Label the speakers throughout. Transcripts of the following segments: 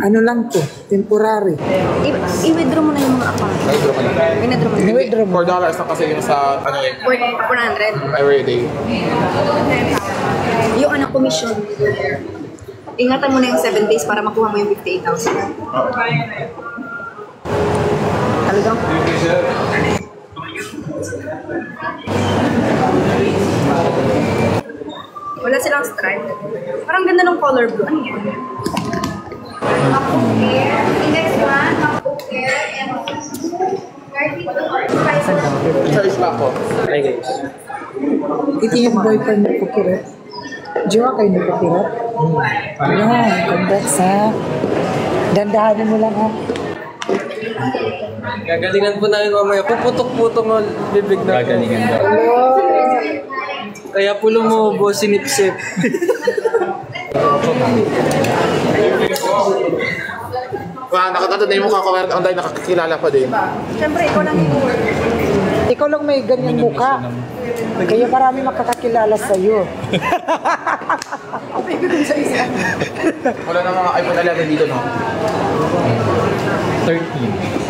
Speaker 1: Ano lang to, temporary.
Speaker 2: I-withdraw mo na yung mga account.
Speaker 1: I-withdraw mo.
Speaker 3: $4 na kasi yung sa, ano eh,
Speaker 2: 400.
Speaker 3: every day.
Speaker 2: Yung commission. Ingatan mo na yung 7 days para makuha mo yung 58,000. Talagang? Wala silang stripe. Parang ganda ng color blue. Ano yan? Next one,
Speaker 3: Charge pa ako.
Speaker 4: Hi guys.
Speaker 1: Ito yung boyfriend ni Pukirat. Jowa kayo ni Pukirat? Yan, congrats ha. Dandahanin mo lang ha.
Speaker 4: Gagalingan po namin mamaya. Puputok-putok ng bibig na. Gagalingan daw. Kaya po lumubo, sinipsip.
Speaker 3: Nakatanda na yung mukha ko, ang dahil nakakilala pa din.
Speaker 2: Siyempre, ikaw lang yung
Speaker 1: Ikaw lang may ganyan mukha. Kaya marami makakakilala sa'yo.
Speaker 3: Wala na mga iPhone 11 dito, no?
Speaker 4: 13.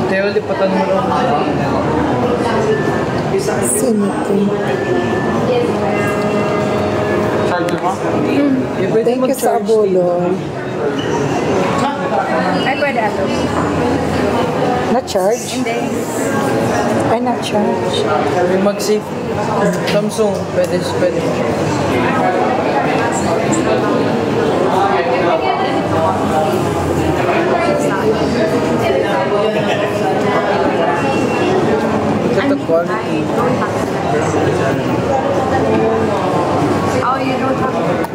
Speaker 4: Tayo, lipatan mo lang.
Speaker 1: Sino ito?
Speaker 3: Charge mo?
Speaker 1: Thank you sa abulon.
Speaker 2: Ay, pwede ato.
Speaker 1: Na-charge?
Speaker 2: Hindi.
Speaker 1: Ay, na-charge.
Speaker 4: May mag-save. Samsung, pwede. Ito quality.
Speaker 2: Oh, you don't have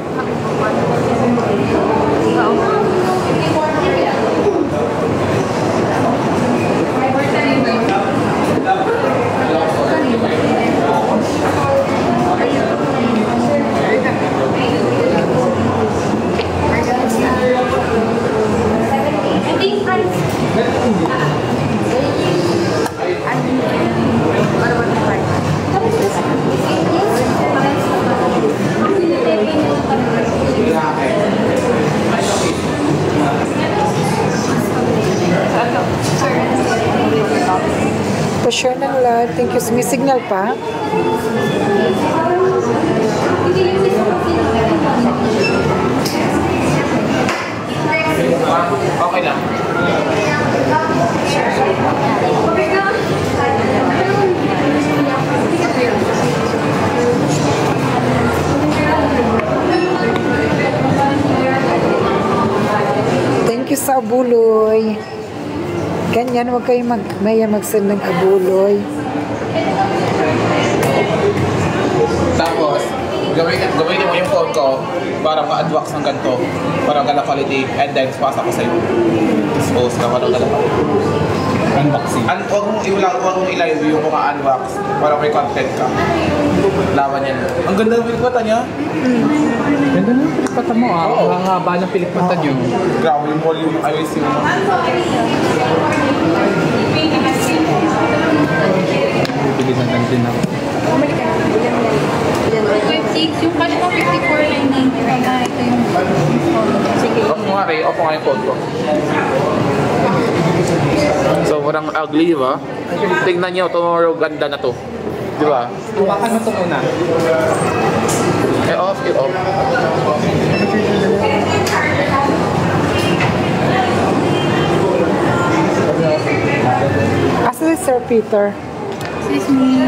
Speaker 1: Pa-share ng lahat. Thank you. May signal pa?
Speaker 3: Okay lang.
Speaker 1: Thank you sa abuloy. Ganyan, huwag kayo mag-send ng abuloy.
Speaker 3: Tapos, gawin mo yung phone ko para ma-adwax ng ganito. Para gala quality. And then, pasa ko sa'yo. Dispose ka para gala quality. Unboxing. Huwag mong i-live yung mga unbox para may content ka. Laman yan. Ang ganda ng pilikpata niya.
Speaker 5: Ganda na yung pilikpata mo ah.
Speaker 3: Oo.
Speaker 5: Ang haba ng pilikpata niyo.
Speaker 3: Grabe yung volume. Ayos yung
Speaker 5: Bibili na lang din ako.
Speaker 6: Yung cash mo 54.99. Ito yung
Speaker 3: off mo nga kayo. Off mo nga yung phone ko. So, parang ugly, di ba? Tingnan nyo, tomorrow ganda na to. Di ba?
Speaker 5: Hawakan mo ito muna.
Speaker 3: Off.
Speaker 1: Asa si Sir Peter?
Speaker 6: excuse me.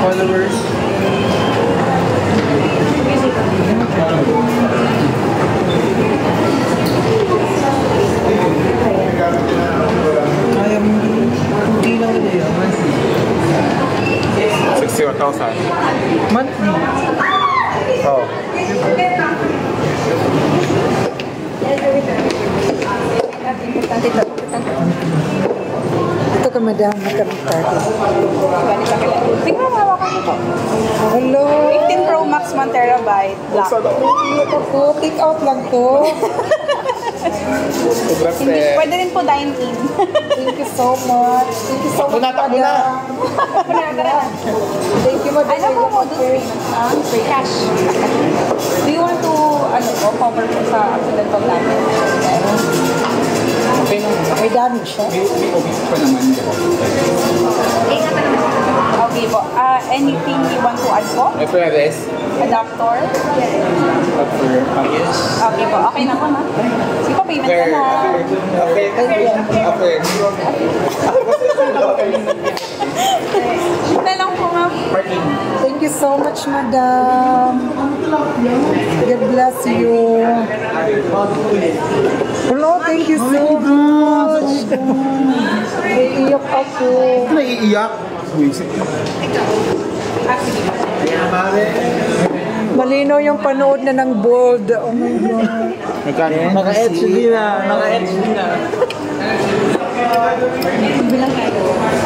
Speaker 4: Followers. Kaya mo, hindi lang ito yan.
Speaker 3: 61,000.
Speaker 4: Monthly.
Speaker 3: Oh.
Speaker 1: Ito ka madam, magkamagtati.
Speaker 2: Tingnan mo, hawakan mo po.
Speaker 1: Hello!
Speaker 2: 15 Pro Max 1 terabyte. Black.
Speaker 1: Take out lang to.
Speaker 3: Sobrang
Speaker 2: Hindi, pwede rin po dine-in.
Speaker 1: Thank you so much. Thank you so much,
Speaker 3: Takbo na.
Speaker 1: Thank you, madam.
Speaker 2: Ano po mo doon? Free cash. Do you want to, cover po sa accidental damage?
Speaker 5: Okay lang.
Speaker 1: May damage siya.
Speaker 5: May obis pa naman.
Speaker 2: Okay po. Anything you want to add po?
Speaker 3: May pwedес.
Speaker 2: Adapter?
Speaker 5: Yes.
Speaker 2: Okay po. Okay na po, ma. Sige po, payment ko na.
Speaker 3: Okay. Okay.
Speaker 2: Na lang po, ma'am.
Speaker 1: Thank you so much, madam. God bless you. Hello, thank you so much. Naiiyak ako.
Speaker 3: Naiiyak.
Speaker 1: Malinaw yung panood na ng bold. Oh my God.
Speaker 5: Naka-HD na. Naka-HD na.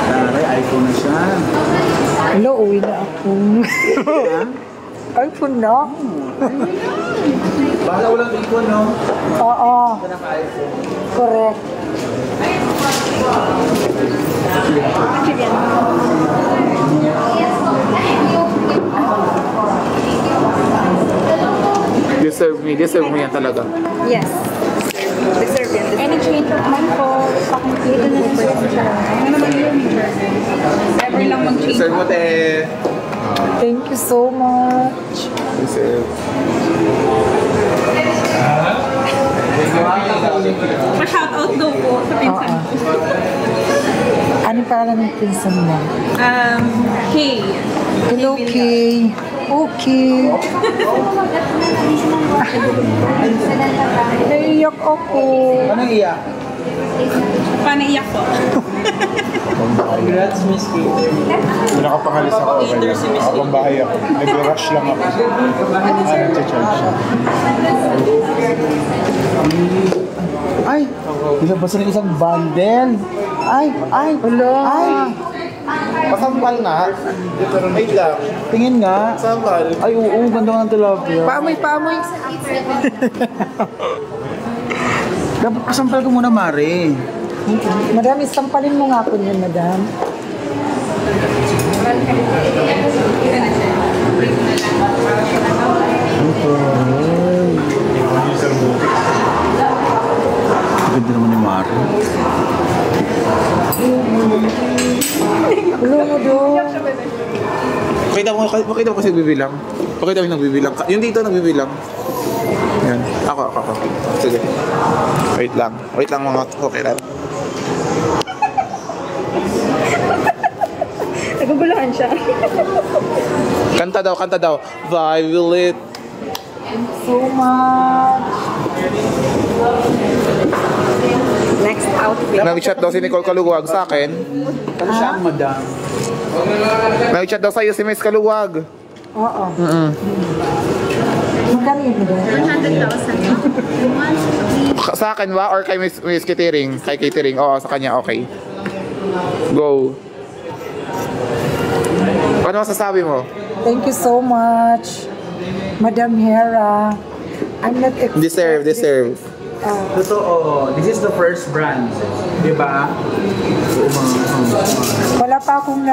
Speaker 5: Taray, iPhone na siya.
Speaker 1: Hello, uwi na ako. iPhone na?
Speaker 5: Baka walang icon, no?
Speaker 1: Oo. Correct.
Speaker 3: Deserve mo yan talaga.
Speaker 2: Yes. Deserve yan. Any change of mind po? Pakikita na lang po siya. Ano naman yun? Ever lang mag-change.
Speaker 3: Deserve mo, te.
Speaker 1: Thank you so much.
Speaker 3: Deserve.
Speaker 2: Pa-shoutout daw po sa pinsan.
Speaker 1: Ano pangalan ng pinsan mo?
Speaker 2: Kay.
Speaker 1: Hello, Kay. Okay. Naiiyak ako.
Speaker 5: Anong iyak?
Speaker 2: Paano iyak po?
Speaker 5: Congrats, Miss Kater.
Speaker 7: Nakapangalis ako. Habang bahay ako. Nag-rush lang ako. Nag-charge siya.
Speaker 5: Ay! Nilabas na isang bundle. Ay!
Speaker 1: Hello.
Speaker 3: Pasampal nga. Wait lang.
Speaker 5: Tingin nga.
Speaker 3: Sampal.
Speaker 5: Ay, oo, ganda ka ng tilapia.
Speaker 1: Paamoy.
Speaker 5: Dapat kasampal ko muna, Mare.
Speaker 1: Madam, isampalin mo nga po niyan, madam.
Speaker 5: Ganda naman ni Mare.
Speaker 1: Hello mo doon.
Speaker 3: Pakita mo kasi bibilang. Pakita mo yung nagbibilang. Yung dito nagbibilang. Yan. Ako. Sige. Wait lang mga okay lang.
Speaker 2: Naguguluhan siya.
Speaker 3: Kanta daw. Violet.
Speaker 1: So much.
Speaker 2: Next outfit.
Speaker 3: Nag-chat daw si Nicole Kaluwag sa akin.
Speaker 5: Ano siya ang madam?
Speaker 3: Nag-chat daw sa'yo si Miss Kaluwag.
Speaker 1: Oo. Magkano yun, madam?
Speaker 2: 100,000.
Speaker 3: Sa akin ba? Or kay Miss Catering? Kay Catering. Oo, sa kanya okay. Go. Ano masasabi mo?
Speaker 1: Thank you so much, Madam Hera. I'm not expecting.
Speaker 3: Deserve.
Speaker 5: Totoo. This is the first brand. Di ba?
Speaker 1: Wala pa akong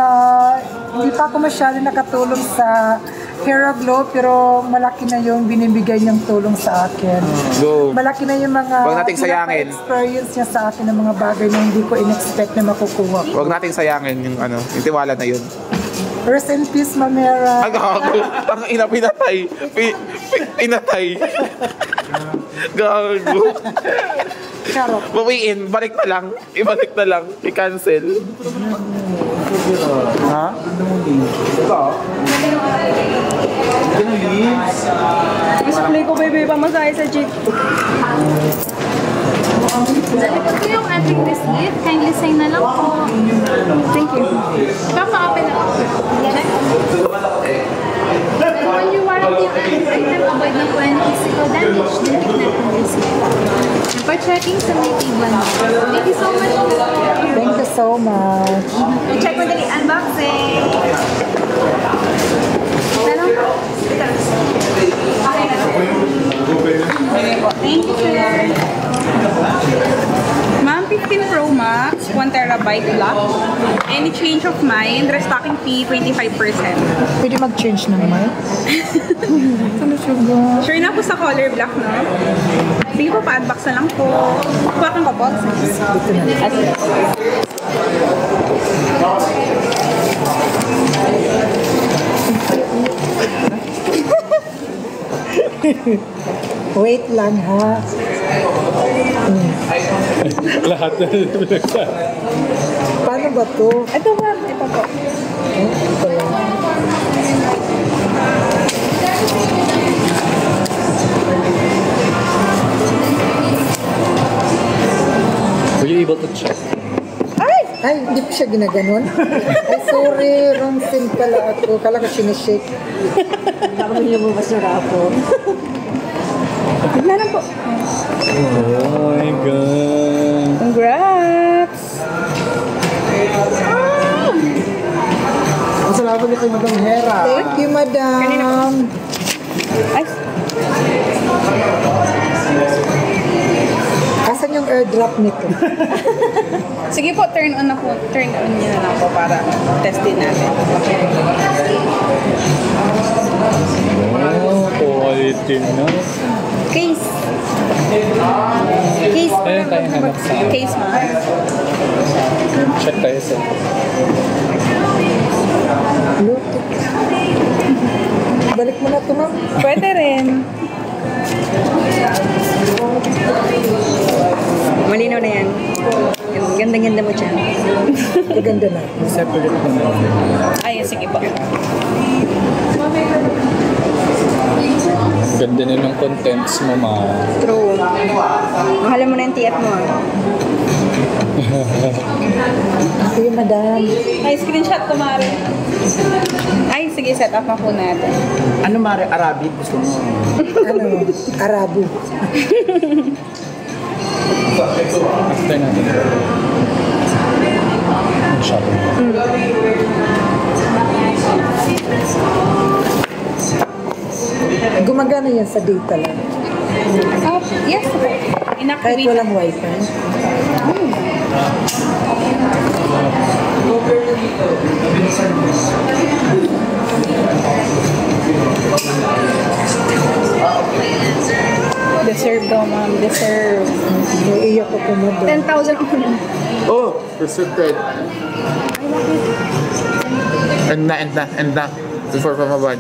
Speaker 1: hindi pa ako masyado nakatulong sa Hera Glow, pero malaki na yung binibigay niyang tulong sa akin.
Speaker 3: Go.
Speaker 1: Malaki na yung mga
Speaker 3: Huwag nating sayangin.
Speaker 1: experience niya sa akin ng mga bagay na hindi ko in-expect na makukuha ko.
Speaker 3: Huwag nating sayangin yung yung tiwala na yun.
Speaker 1: Rest in peace, Ma'am Hera.
Speaker 3: Ang gago. Ang ina, pinatay. Pinatay. Gago.
Speaker 1: Charot.
Speaker 3: Bawiin. Balik na lang. Ibalik na lang. I-cancel.
Speaker 5: Ha? Ito?
Speaker 2: Display ko, baby, pamasahe sa jeep.
Speaker 6: Ito po yung ating receipt. Kindly sign na lang po.
Speaker 2: Thank you.
Speaker 6: Papa-open na po. Check. And when you warranty yung ating item, avoid na po any physical damage. Dinikit na po yung receipt. And for checking sa may table na. Thank you so much.
Speaker 1: Thank you so much.
Speaker 2: I-check mo dali unboxing. Ito lang po. Ito. Okay na. Thank you, sir. Ma'am, 15 Pro Max, 1 terabyte block. Any change of mind, restocking fee, 25%.
Speaker 1: Pwede mag-change ng mic?
Speaker 2: Sure na po sa color black, no? Sige po, pa-unbox na lang po. Kuwakan ko po.
Speaker 1: Wait lang ha.
Speaker 7: Lahat na pinagsabi.
Speaker 1: Paano ba to?
Speaker 2: Ito ba? Ito po.
Speaker 1: Ito lang.
Speaker 4: Were you able to check?
Speaker 1: Ay, hindi ko siya ginaganon. Ay, sorry. Wrong thing pala ako. Kala ko sinishake. Kala ko lumabas na rapo.
Speaker 2: Tignan na po.
Speaker 7: Oh my God.
Speaker 2: Congrats!
Speaker 5: Salamat din kay Madam Hera.
Speaker 1: Thank you, madam.
Speaker 2: Ay,
Speaker 1: Asan yung airdrop nito?
Speaker 2: sige po, turn on na po. Turn on nyo na lang po para test din natin.
Speaker 7: Oh, quality na.
Speaker 2: Case. Case.
Speaker 7: Ayun tayo hanap sa
Speaker 2: Case, ma'am.
Speaker 7: check tayo sa
Speaker 1: Bluetooth. Balik mo na ito, ma'am.
Speaker 2: Pwede rin.
Speaker 8: Malinaw na yan. Ganda-ganda mo dyan.
Speaker 1: Maganda na.
Speaker 5: Separate na natin.
Speaker 2: Ay, sige po.
Speaker 7: ganda na ng contents mo, ma.
Speaker 8: True. Mahalan mo na yung TF mo.
Speaker 1: Sige, madam.
Speaker 2: Ay, screenshot ko, Mare. Ay, sige, set up na po natin.
Speaker 5: Ano Mare, Arabic gusto mo?
Speaker 1: Ano? Arabo.
Speaker 7: After natin. Shopping.
Speaker 1: Gumagana yan sa data lang.
Speaker 2: Yes, po.
Speaker 1: Kahit
Speaker 2: Inactivate.
Speaker 1: walang wifi.
Speaker 2: Deserve daw, ma'am. Deserve.
Speaker 1: Naiiyak ako mo doon.
Speaker 8: 10,000 on.
Speaker 3: Oh, restricted. And na. Before pamabad.